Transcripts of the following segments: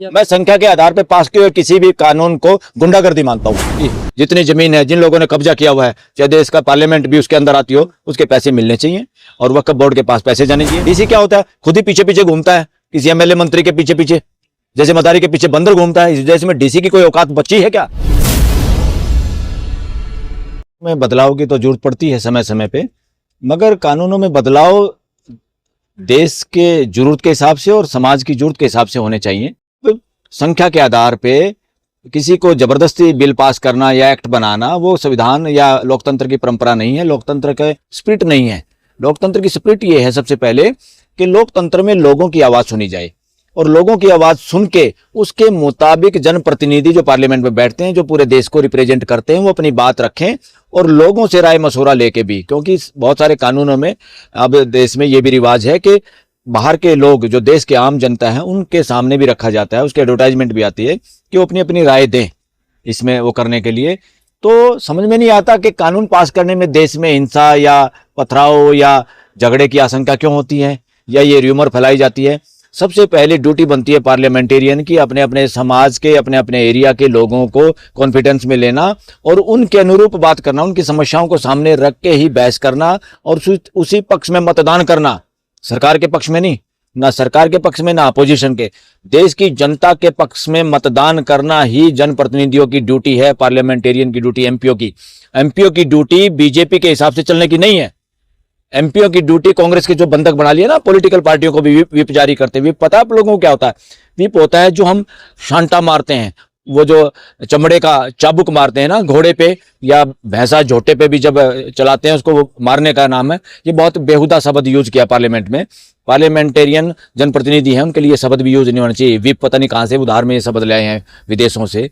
मैं संख्या के आधार पर पास किए हुए किसी भी कानून को गुंडागर्दी मानता हूँ। जितनी जमीन है, जिन लोगों ने कब्जा किया हुआ है, चाहे देश का पार्लियामेंट भी उसके अंदर आती हो, उसके पैसे मिलने चाहिए और वक्फ बोर्ड के पास पैसे जाने चाहिए। डीसी क्या होता है, खुद ही पीछे पीछे घूमता है किसी एमएलए मंत्री के पीछे पीछे, जैसे मदारी के पीछे बंदर घूमता है। इस देश में डीसी की कोई औकात बची है क्या? में बदलाव की तो जरूरत पड़ती है समय समय पे, मगर कानूनों में बदलाव देश के जरूरत के हिसाब से और समाज की जरूरत के हिसाब से होने चाहिए। संख्या के आधार पे किसी को जबरदस्ती बिल पास करना या एक्ट बनाना वो संविधान या लोकतंत्र की परंपरा नहीं है, लोकतंत्र का स्पिरिट नहीं है। लोकतंत्र की स्पिरिट ये है सबसे पहले कि लोकतंत्र में लोगों की आवाज सुनी जाए और लोगों की आवाज सुन के उसके मुताबिक जनप्रतिनिधि जो पार्लियामेंट में बैठते हैं, जो पूरे देश को रिप्रेजेंट करते हैं, वो अपनी बात रखें और लोगों से राय मशवरा लेके भी, क्योंकि बहुत सारे कानूनों में अब देश में ये भी रिवाज है कि बाहर के लोग जो देश के आम जनता है उनके सामने भी रखा जाता है, उसकी एडवर्टाइजमेंट भी आती है कि वो अपनी अपनी राय दें इसमें वो करने के लिए। तो समझ में नहीं आता कि कानून पास करने में देश में हिंसा या पथराव या झगड़े की आशंका क्यों होती है या ये र्यूमर फैलाई जाती है। सबसे पहले ड्यूटी बनती है पार्लियामेंटेरियन की अपने अपने समाज के, अपने अपने एरिया के लोगों को कॉन्फिडेंस में लेना और उनके अनुरूप बात करना, उनकी समस्याओं को सामने रख के ही बहस करना और उसी पक्ष में मतदान करना। सरकार के पक्ष में नहीं, ना सरकार के पक्ष में ना अपोजिशन के, देश की जनता के पक्ष में मतदान करना ही जनप्रतिनिधियों की ड्यूटी है, पार्लियामेंटेरियन की ड्यूटी, एमपीओ की ड्यूटी बीजेपी के हिसाब से चलने की नहीं है। एमपीओ की ड्यूटी कांग्रेस के जो बंधक बना लिया ना पॉलिटिकल पार्टियों को भी विप जारी करते हैं। विप पता है आप लोगों को क्या होता है? विप होता है जो हम शांटा मारते हैं, वो जो चमड़े का चाबुक मारते हैं ना घोड़े पे या भैंसा झोटे पे भी जब चलाते हैं, उसको वो मारने का नाम है। ये बहुत बेहुदा शब्द यूज किया पार्लियामेंट में। पार्लियामेंटेरियन जनप्रतिनिधि हैं, उनके लिए शब्द भी यूज नहीं होना चाहिए। विप पता नहीं कहाँ से उधार में ये शब्द ले आए हैं विदेशों से।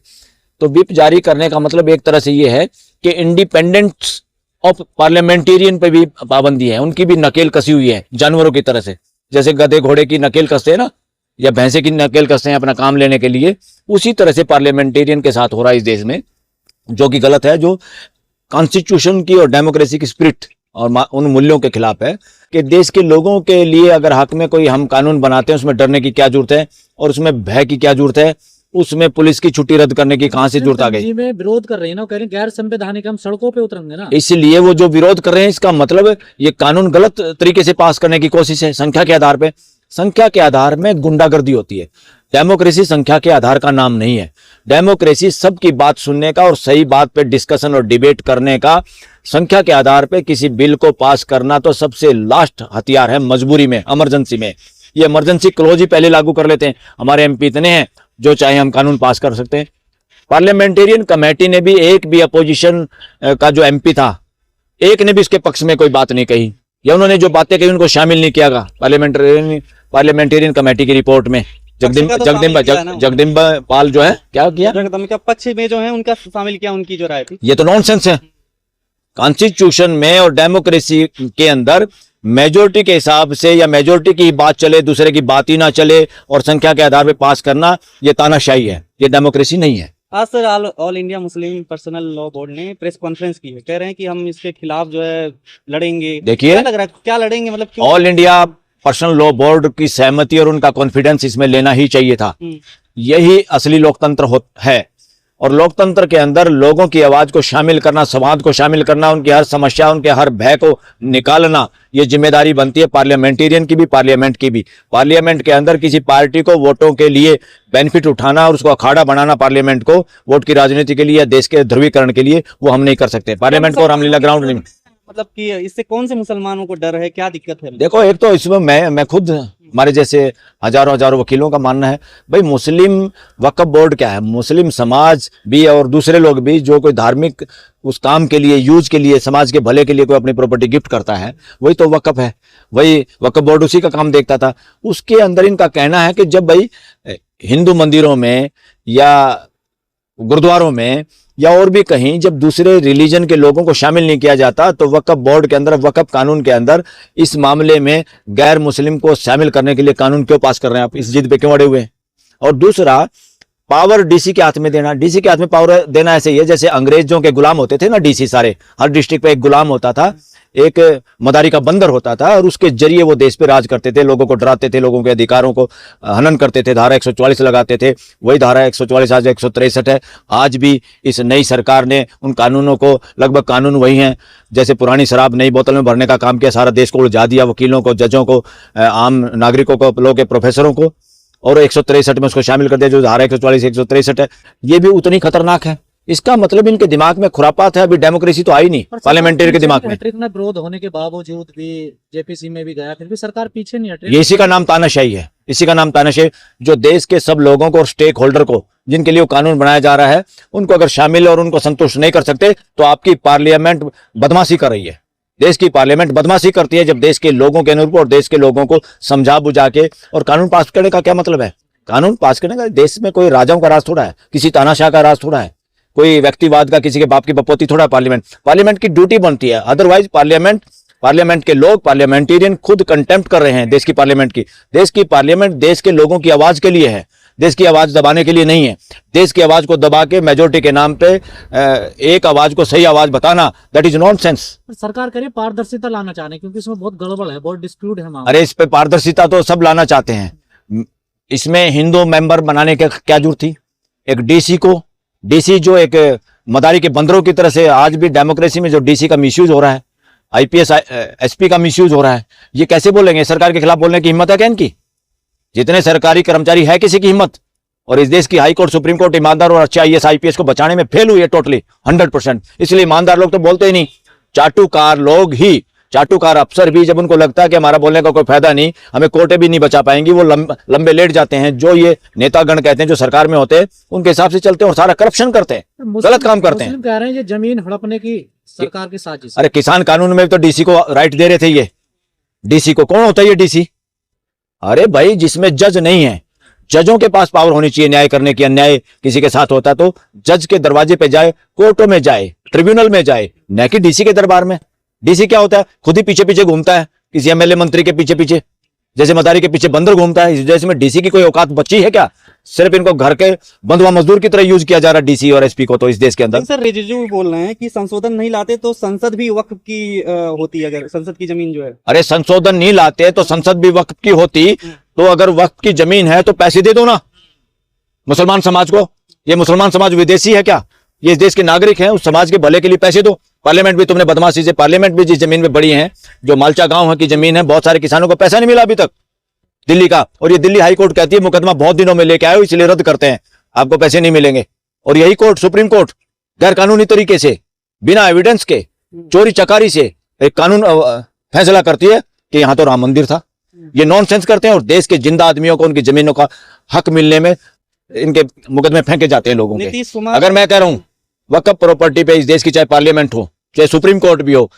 तो विप जारी करने का मतलब एक तरह से ये है कि इंडिपेंडेंस ऑफ पार्लियामेंटेरियन पे भी पाबंदी है, उनकी भी नकेल कसी हुई है जानवरों की तरह से। जैसे गधे घोड़े की नकेल कसते हैं ना, या भैंसे की नकेल कसते हैं अपना काम लेने के लिए, उसी तरह से पार्लियामेंटेरियन के साथ हो रहा है इस देश में, जो कि गलत है, जो कॉन्स्टिट्यूशन की और डेमोक्रेसी की स्पिरिट और उन मूल्यों के खिलाफ है। कि देश के लोगों के लिए अगर हक में कोई हम कानून बनाते हैं, उसमें डरने की क्या जरूरत है और उसमें भय की क्या जरूरत है, उसमें पुलिस की छुट्टी रद्द करने की कहां से जरूरत आ गई? में विरोध कर रहे हैं ना, कह रहे हैं गैर संवैधानिक, हम सड़कों पे उतरेंगे ना। इसलिए वो जो विरोध कर रहे हैं, इसका मतलब ये कानून गलत तरीके से पास करने की कोशिश है संख्या के आधार पे। संख्या के आधार में गुंडागर्दी होती है। डेमोक्रेसी संख्या के आधार का नाम नहीं है। डेमोक्रेसी सबकी बात सुनने का और सही बात पे डिस्कशन और डिबेट करने का। संख्या के आधार पे किसी बिल को पास करना तो सबसे लास्ट हथियार है, मजबूरी में, इमरजेंसी में। ये इमरजेंसी क्लॉज ही पहले लागू कर लेते हैं। हमारे एमपी इतने हैं जो चाहे हम कानून पास कर सकते हैं। पार्लियामेंटेरियन कमेटी ने भी एक भी अपोजिशन का जो एमपी था, एक ने भी इसके पक्ष में कोई बात नहीं कही, या उन्होंने जो बातें कही उनको शामिल नहीं किया पार्लियामेंटेरियन कमेटी की रिपोर्ट में। जगदम्बा पाल जो है क्या किया, जगदम्बा पक्ष में जो है उनका शामिल किया, उनकी जो राय थी। ये तो नॉनसेंस है। कॉन्स्टिट्यूशन में और डेमोक्रेसी के अंदर मेजोरिटी के हिसाब से या मेजोरिटी की बात चले, दूसरे की बात ही ना चले और संख्या के आधार पे पास करना, ये तानाशाही है, ये डेमोक्रेसी नहीं है। आज sir all India Muslim personal law board ने प्रेस कॉन्फ्रेंस की है, कह रहे हैं कि हम इसके खिलाफ जो है लड़ेंगे। देखिए, क्या लग रहा है, क्या लड़ेंगे, मतलब all India personal law board की सहमति और उनका कॉन्फिडेंस इसमें लेना ही चाहिए था। यही असली लोकतंत्र है। और लोकतंत्र के अंदर लोगों की आवाज को शामिल करना, संवाद को शामिल करना, उनकी हर समस्या, उनके हर भय को निकालना, ये जिम्मेदारी बनती है पार्लियामेंटेरियन की भी, पार्लियामेंट की भी। पार्लियामेंट के अंदर किसी पार्टी को वोटों के लिए बेनिफिट उठाना और उसको अखाड़ा बनाना पार्लियामेंट को वोट की राजनीति के लिए या देश के ध्रुवीकरण के लिए, वो हम नहीं कर सकते। पार्लियामेंट को रामलीला ग्राउंड नहीं। मतलब कि इससे कौन से मुसलमानों को डर है, क्या दिक्कत है? देखो, एक तो इसमें मैं खुद, हमारे जैसे हजारों वकीलों का मानना है, भाई मुस्लिम वक्फ बोर्ड क्या है, मुस्लिम समाज भी और दूसरे लोग भी जो कोई धार्मिक उस काम के लिए, यूज के लिए, समाज के भले के लिए कोई अपनी प्रॉपर्टी गिफ्ट करता है, वही तो वक्फ है। वही वक्फ बोर्ड उसी का काम देखता था। उसके अंदर इनका कहना है कि जब भाई हिंदू मंदिरों में या गुरुद्वारों में या और भी कहीं जब दूसरे रिलीजन के लोगों को शामिल नहीं किया जाता, तो वक्फ बोर्ड के अंदर, वक्फ कानून के अंदर इस मामले में गैर मुस्लिम को शामिल करने के लिए कानून क्यों पास कर रहे हैं आप? इस जिद पे क्यों अड़े हुए हैं? और दूसरा, पावर डीसी के हाथ में देना। डीसी के हाथ में पावर देना ऐसे ही है जैसे अंग्रेजों के गुलाम होते थे ना डीसी, सारे हर डिस्ट्रिक्ट पे एक गुलाम होता था। एक मदारी का बंदर होता था और उसके जरिए वो देश पे राज करते थे, लोगों को डराते थे, लोगों के अधिकारों को हनन करते थे, धारा 144 लगाते थे। वही धारा 144 आज 163 है। आज भी इस नई सरकार ने उन कानूनों को, लगभग कानून वही हैं जैसे पुरानी शराब नई बोतल में भरने का काम किया, सारा देश को उलझा दिया, वकीलों को, जजों को, आम नागरिकों को, लोगों के प्रोफेसरों को, और 163 में उसको शामिल कर दिया। जो धारा 144 163 है ये भी उतनी खतरनाक है। इसका मतलब इनके दिमाग में खुरापात है। अभी डेमोक्रेसी तो आई नहीं पार्लियामेंटेरी के दिमाग में। इतना विरोध होने के बावजूद भी जेपीसी में भी गया, फिर भी सरकार पीछे नहीं हट रही। ये इसी का नाम तानाशाही है, इसी का नाम तानाशाही। जो देश के सब लोगों को और स्टेक होल्डर को, जिनके लिए वो कानून बनाया जा रहा है, उनको अगर शामिल और उनको संतुष्ट नहीं कर सकते तो आपकी पार्लियामेंट बदमाशी कर रही है। देश की पार्लियामेंट बदमाशी करती है जब देश के लोगों के अनुरूप और देश के लोगों को समझा बुझा के। और कानून पास करने का क्या मतलब है? कानून पास करने का, देश में कोई राजाओं का राज थोड़ा है, किसी तानाशाह का राज थोड़ा है, कोई व्यक्तिवाद का, किसी के बाप की बपोती थोड़ा। पार्लियामेंट की ड्यूटी बनती है। अदरवाइज पार्लियामेंट के लोग, पार्लियामेंटेरियन खुद कंटेम्प्ट कर रहे हैं देश की पार्लियामेंट की। देश की पार्लियामेंट देश के लोगों की आवाज के लिए है, देश की आवाज दबाने के लिए नहीं है। देश की आवाज को दबा के मेजोरिटी के नाम पे एक आवाज को सही आवाज बताना, दैट इज नॉनसेंस। सरकार करे पारदर्शिता लाना चाहने, क्योंकि इसमें बहुत गड़बड़ है, बहुत डिस्प्यूट है मामला। अरे इस पे पारदर्शिता तो सब लाना चाहते हैं। इसमें हिंदू मेंबर बनाने की क्या जरूरत थी? एक डीसी जो एक मदारी के बंदरों की तरह से, आज भी डेमोक्रेसी में जो डीसी का मिसयूज हो रहा है, आईपीएस एसपी का मिसयूज हो रहा है, ये कैसे बोलेंगे? सरकार के खिलाफ बोलने की हिम्मत है क्या इनकी? जितने सरकारी कर्मचारी है किसी की हिम्मत? और इस देश की हाई कोर्ट, सुप्रीम कोर्ट ईमानदार और अच्छे आईएएस आईपीएस को बचाने में फेल हुई है टोटली 100%। इसलिए ईमानदार लोग तो बोलते ही नहीं। चाटुकार लोग ही, चाटुकार अफसर भी, जब उनको लगता है कि हमारा बोलने का कोई फायदा नहीं, हमें कोर्टें भी नहीं बचा पाएंगी, वो लंबे लेट जाते हैं। जो ये नेतागण कहते हैं, जो सरकार में होते हैं, उनके हिसाब से चलते हैं और सारा करप्शन करते हैं, गलत काम करते हैं। कह रहे हैं ये जमीन हड़पने की सरकार की साजिश। अरे किसान कानून में तो डीसी को राइट दे रहे थे। ये डीसी को, कौन होता है ये डीसी? अरे भाई, जिसमें जज नहीं है, जजों के पास पावर होनी चाहिए न्याय करने की। अन्याय किसी के साथ होता है तो जज के दरवाजे पे जाए, कोर्टों में जाए, ट्रिब्यूनल में जाए, न कि डीसी के दरबार में। डीसी क्या होता है? खुद ही पीछे पीछे घूमता है, किसी एमएलए मंत्री के पीछे पीछे, जैसे मदारी के पीछे बंदर घूमता है। इस देश में डीसी की कोई औकात बची है क्या? सिर्फ इनको घर के बंधुआ मजदूर की तरह यूज किया जा रहा है डीसी और एसपी को तो इस देश के अंदर। सर रिजिजू बोल रहे हैं कि संशोधन नहीं लाते तो संसद भी वक्फ की होती है, अगर संसद की जमीन जो है। अरे संशोधन नहीं लाते तो संसद भी वक्फ की होती, तो अगर वक्फ की जमीन है तो पैसे दे दो ना मुसलमान समाज को। ये मुसलमान समाज विदेशी है क्या? ये इस देश के नागरिक हैं, उस समाज के भले के लिए पैसे दो। पार्लियामेंट भी तुमने बदमाशी से, पार्लियामेंट भी जिस जमीन में बड़ी है, जो मालचा गांव की जमीन है, बहुत सारे किसानों को पैसा नहीं मिला अभी तक दिल्ली का। और ये दिल्ली हाई कोर्ट कहती है मुकदमा बहुत दिनों में लेके आए इसलिए रद्द करते हैं, आपको पैसे नहीं मिलेंगे। और यही कोर्ट, सुप्रीम कोर्ट, गैर कानूनी तरीके से, बिना एविडेंस के, चोरी चकारी से एक कानून फैसला करती है कि यहां तो राम मंदिर था। ये नॉनसेंस करते हैं और देश के जिंदा आदमियों को उनकी जमीनों का हक मिलने में इनके मुकदमे फेंके जाते हैं लोगों के। अगर मैं कह रहा हूं वक्फ प्रॉपर्टी पे इस देश की, चाहे पार्लियामेंट हो, चाहे सुप्रीम कोर्ट भी हो,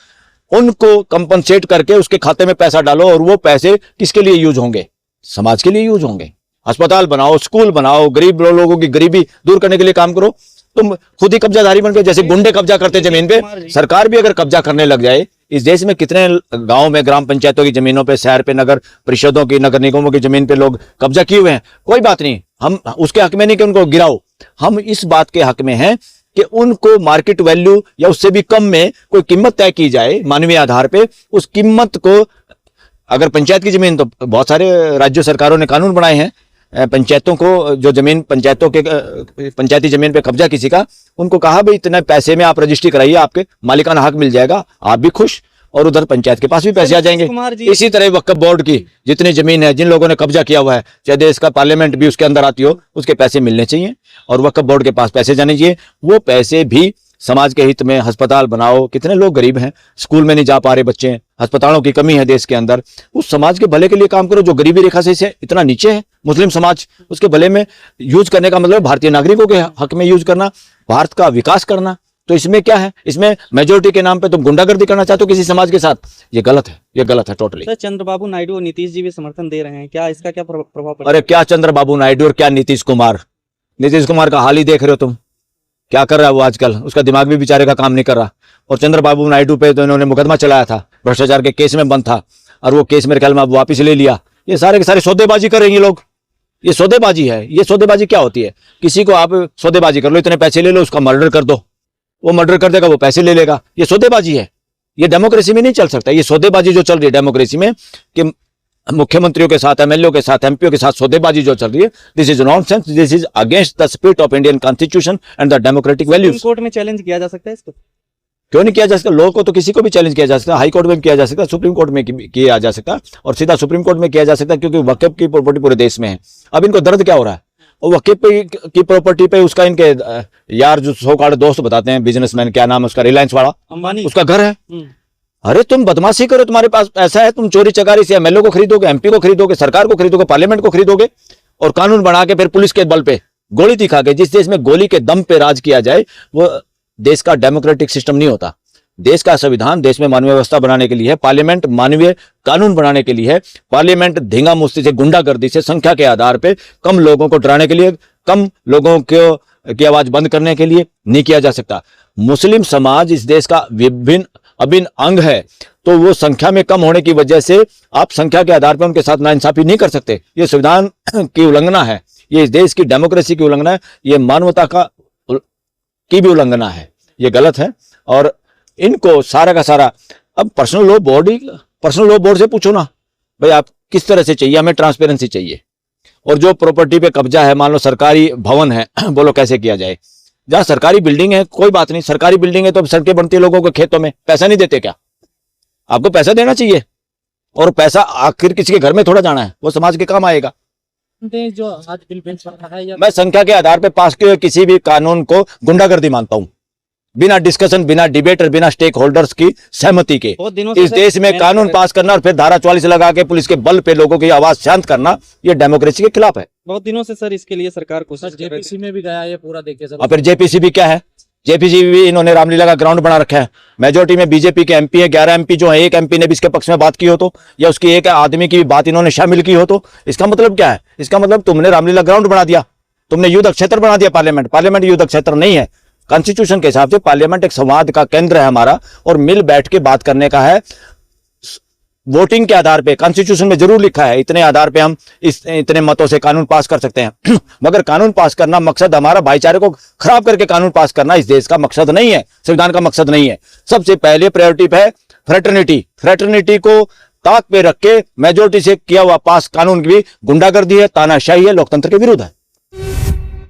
उनको कंपनसेट करके उसके खाते में पैसा डालो और वो पैसे किसके लिए यूज होंगे? समाज के लिए यूज होंगे। अस्पताल बनाओ, स्कूल बनाओ, गरीब लोगों की गरीबी दूर करने के लिए काम करो। तुम खुद ही कब्जाधारी बन गए, जैसे गुंडे कब्जा करते जमीन पे। सरकार भी अगर कब्जा करने लग जाए, इस देश में कितने गांव में ग्राम पंचायतों की जमीनों पे, शहर पे, नगर परिषदों की, नगर निगमों की जमीन पे लोग कब्जा किए हुए हैं। कोई बात नहीं, हम उसके हक में नहीं कि उनको गिराओ, हम इस बात के हक में हैं कि उनको मार्केट वैल्यू या उससे भी कम में कोई कीमत तय की जाए मानवीय आधार पे। उस कीमत को, अगर पंचायत की जमीन, तो बहुत सारे राज्य सरकारों ने कानून बनाए हैं, पंचायतों को जो जमीन, पंचायतों के पंचायती जमीन पे कब्जा किसी का, उनको कहा भाई इतने पैसे में आप रजिस्ट्री कराइए, आपके मालिकाना हक मिल जाएगा, आप भी खुश और उधर पंचायत के पास भी पैसे आ जाएंगे। इसी तरह वक्फ बोर्ड की जितनी जमीन है, जिन लोगों ने कब्जा किया हुआ है, चाहे देश का पार्लियामेंट भी उसके अंदर आती हो, उसके पैसे मिलने चाहिए और वक्फ बोर्ड के पास पैसे जाने चाहिए। वो पैसे भी समाज के हित में, अस्पताल बनाओ, कितने लोग गरीब हैं, स्कूल में नहीं जा पा रहे बच्चे, अस्पतालों की कमी है देश के अंदर, उस समाज के भले के लिए काम करो जो गरीबी रेखा से इतना नीचे है, मुस्लिम समाज, उसके भले में यूज करने का मतलब भारतीय नागरिकों के हक में यूज करना, भारत का विकास करना। तो इसमें क्या है? इसमें मेजोरिटी के नाम पे तुम गुंडागर्दी करना चाहते हो किसी समाज के साथ, ये गलत है, ये गलत है टोटली। सर चंद्रबाबू नायडू और नीतीश जी भी समर्थन दे रहे हैं, क्या इसका क्या प्रभाव पड़ेगा? अरे क्या चंद्रबाबू नायडू और क्या नीतीश कुमार? नीतीश कुमार का हाल ही देख रहे हो तुम, क्या कर रहा है वो आजकल, उसका दिमाग भी बेचारे का काम नहीं कर रहा। और चंद्रबाबू नायडू पे तो इन्होंने मुकदमा चलाया था, भ्रष्टाचार के केस में बंद था, और वो केस मेरे ख्याल में अब वापिस ले लिया। ये सारे के सारे सौदेबाजी कर रहे हैं ये लोग, ये सौदेबाजी है। ये सौदेबाजी क्या होती है? किसी को आप सौदेबाजी कर लो, इतने पैसे ले लो, उसका मर्डर कर दो, वो मर्डर कर देगा, वो पैसे ले लेगा, ये सौदेबाजी है। ये डेमोक्रेसी में नहीं चल सकता। ये सौदेबाजी जो चल रही है डेमोक्रेसी में कि मुख्यमंत्रियों के साथ, एमएलए के साथ, एमपीओ के साथ सौदेबाजी जो चल रही है, this is nonsense, this is against the spirit of Indian constitution and the democratic supreme values. Court में चैलेंज किया जा सकता है इसको? क्यों नहीं किया जा सकता? लॉ को तो किसी को भी चैलेंज किया जा सकता है, हाई कोर्ट में भी किया जा सकता है, सुप्रीम कोर्ट में किया जा सकता है, और सीधा सुप्रीम कोर्ट में किया जा सकता है, क्योंकि वक्फ की प्रॉपर्टी पूरे देश में है। अब इनको दर्द क्या हो रहा है? और वक्फ की प्रॉपर्टी पे उसका इनके यार जो सो कॉल्ड दोस्त बताते हैं, बिजनेसमैन, क्या नाम है उसका, रिलायंस वाला, अंबानी, उसका घर है। अरे तुम बदमाशी करो, तुम्हारे पास पैसा है, तुम चोरी चकारी से एमएलए को खरीदोगे, एमपी को खरीदोगे, सरकार को खरीदोगे, पार्लियामेंट को खरीदोगे, और कानून बना के फिर पुलिस के बल पे गोली दिखा के, जिस देश में गोली के दम पे राज किया जाए, वो देश का डेमोक्रेटिक सिस्टम नहीं होता। देश का संविधान देश में मानवीय व्यवस्था बनाने के लिए है, पार्लियामेंट मानवीय कानून बनाने के लिए है, पार्लियामेंट धींगा मुस्ती से, गुंडागर्दी से, संख्या के आधार पे कम लोगों को डराने के लिए, कम लोगों की आवाज बंद करने के लिए नहीं किया जा सकता। मुस्लिम समाज इस देश का अभिन्न अंग है, तो वो संख्या में कम होने की वजह से आप संख्या के आधार पर उनके साथ नाइंसाफी नहीं कर सकते। ये संविधान की उल्लंघना है, ये इस देश की डेमोक्रेसी की उल्लंघना है, ये मानवता की भी उल्लंघना है, ये गलत है। और इनको सारा का सारा, अब पर्सनल लॉ बोर्ड से पूछो ना भाई, आप किस तरह से चाहिए, हमें ट्रांसपेरेंसी चाहिए। और जो प्रॉपर्टी पे कब्जा है, मान लो सरकारी भवन है, बोलो कैसे किया जाए? जहां सरकारी बिल्डिंग है कोई बात नहीं, सरकारी बिल्डिंग है तो सड़कें बनती है लोगों के खेतों में, पैसा नहीं देते क्या? आपको पैसा देना चाहिए, और पैसा आखिर किसी के घर में थोड़ा जाना है, वो समाज के काम आएगा। जो आज बिल पेश कर रहा है या मैं संख्या के आधार पर पास किए हुए किसी भी कानून को गुंडागर्दी मानता हूं, बिना डिस्कशन, बिना डिबेट और बिना स्टेक होल्डर्स की सहमति के। बहुत दिनों से इस देश में कानून पास करना और फिर धारा 44 लगा के पुलिस के बल पे लोगों की आवाज शांत करना, ये डेमोक्रेसी के खिलाफ है। बहुत दिनों से सर इसके लिए सरकार कोशिश कर रही जेपीसी में भी गया ये पूरा देखिए सर। और फिर जेपीसीबी क्या है? जेपीसीबी इन्होंने रामलीला का ग्राउंड बना रखा है। मेजोरिटी में बीजेपी के एमपी है, 11 एमपी जो है, एक एमपी ने भी इसके पक्ष में बात की हो तो, या उसकी एक आदमी की भी बात इन्होंने शामिल की हो तो, इसका मतलब क्या है? इसका मतलब तुमने रामलीला ग्राउंड बना दिया, तुमने युद्ध क्षेत्र बना दिया पार्लियामेंट युद्ध क्षेत्र नहीं है। कॉन्स्टिट्यूशन के हिसाब से पार्लियामेंट एक संवाद का केंद्र है हमारा, और मिल बैठ के बात करने का है। वोटिंग के आधार पे कॉन्स्टिट्यूशन में जरूर लिखा है, इतने आधार पे हम इतने मतों से कानून पास कर सकते हैं मगर कानून पास करना मकसद हमारा भाईचारे को खराब करके कानून पास करना इस देश का मकसद नहीं है, संविधान का मकसद नहीं है। सबसे पहले प्रायोरिटी पे है फ्रेटर्निटी को ताक पे रख के मेजोरिटी से किया हुआ पास कानून की गुंडागर्दी है, तानाशाही है, लोकतंत्र के विरुद्ध है।